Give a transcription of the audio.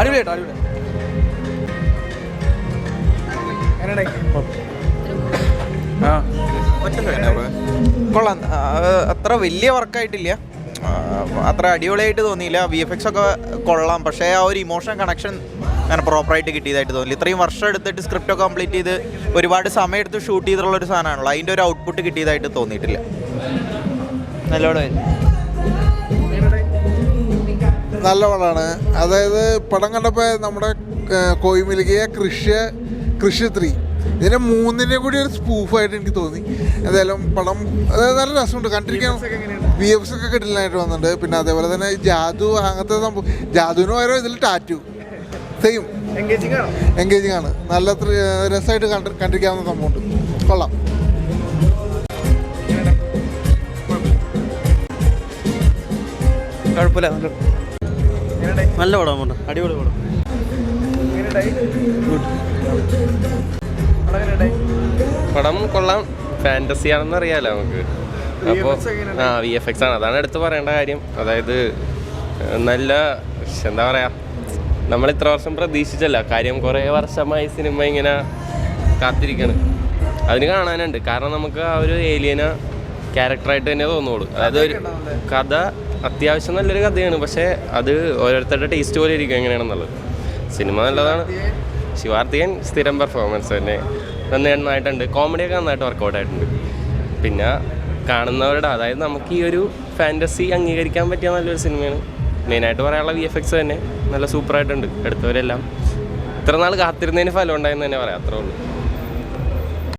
അടിപൊളിയായിട്ടോ അടിപൊളി. കൊള്ളാം. അത്ര വലിയ വർക്കായിട്ടില്ല, അത്ര അടിപൊളിയായിട്ട് തോന്നിയില്ല. VFX ഒക്കെ കൊള്ളാം, പക്ഷേ ആ ഒരു ഇമോഷൻ കണക്ഷൻ അങ്ങനെ പ്രോപ്പറായിട്ട് കിട്ടിയതായിട്ട് തോന്നില്ല. ഇത്രയും വർഷം എടുത്തിട്ട് സ്ക്രിപ്റ്റ് ഒക്കെ കംപ്ലീറ്റ് ചെയ്ത് ഒരുപാട് സമയം എടുത്ത് ഷൂട്ട് ചെയ്തിട്ടുള്ളൊരു സാധനമാണല്ലോ, അതിൻ്റെ ഒരു ഔട്ട്പുട്ട് കിട്ടിയതായിട്ട് തോന്നിയിട്ടില്ല. നല്ലോണം നല്ല പടമാണ്. അതായത് പടം കണ്ടപ്പോൾ നമ്മുടെ കോയിമിലിക്കയെ കൃഷി 3 ഇതിനെ 3ൻ്റെ കൂടി ഒരു സ്പൂഫായിട്ട് എനിക്ക് തോന്നി. എന്തായാലും പടം അതായത് നല്ല രസമുണ്ട് കണ്ടിരിക്കാൻ. VFX ഒക്കെ കിട്ടില്ലായിട്ട് വന്നിട്ടുണ്ട്. പിന്നെ അതേപോലെ തന്നെ ജാദു അങ്ങനത്തെ സംഭവം, ജാദുവിന് പകരം ഇതിൽ ടാറ്റു സെയിം എൻഗേജിങ് ആണ്. നല്ല രസമായിട്ട് കണ്ടിരിക്കാവുന്ന സംഭവമുണ്ട്. കൊള്ളാം. കുഴപ്പമില്ല, നല്ല പടം, അടിപൊളി പടം. പടം കൊള്ളാം. ഫാൻറ്റസി ആണെന്ന് അറിയാലോ നമുക്ക്. അപ്പോൾ VFX ആണ്, അതാണ് എടുത്ത് പറയേണ്ട കാര്യം. അതായത് നല്ല എന്താ പറയുക, നമ്മൾ ഇത്ര വർഷം പ്രതീക്ഷിച്ചല്ല കാര്യം. കുറേ വർഷമായി സിനിമ ഇങ്ങനെ കാത്തിരിക്കണം, അതിന് കാണാനുണ്ട്. കാരണം നമുക്ക് ആ ഒരു ഏലിയന ക്യാരക്ടറായിട്ട് തന്നെ തോന്നുള്ളൂ. അതായത് ഒരു കഥ അത്യാവശ്യം നല്ലൊരു കഥയാണ്, പക്ഷേ അത് ഓരോരുത്തരുടെ ടേസ്റ്റ് പോലെ ഇരിക്കും എങ്ങനെയാണെന്നുള്ളത്. സിനിമ നല്ലതാണ്. ശിവാർത്തികൻ സ്ഥിരം പെർഫോമൻസ് തന്നെ നന്നായിട്ടുണ്ട്. കോമഡിയൊക്കെ നന്നായിട്ട് വർക്കൗട്ടായിട്ടുണ്ട്. പിന്നെ കാണുന്നവരുടെ, അതായത് നമുക്ക് ഈ ഒരു ഫാൻറ്റസി അംഗീകരിക്കാൻ പറ്റിയ നല്ലൊരു സിനിമയാണ്. മെയിനായിട്ട് പറയാനുള്ള VFX തന്നെ നല്ല സൂപ്പറായിട്ടുണ്ട്. എടുത്തവരെല്ലാം ഇത്ര നാൾ കാത്തിരുന്നതിന് ഫലം ഉണ്ടായെന്ന് തന്നെ പറയാം. അത്രേ ഉള്ളൂ.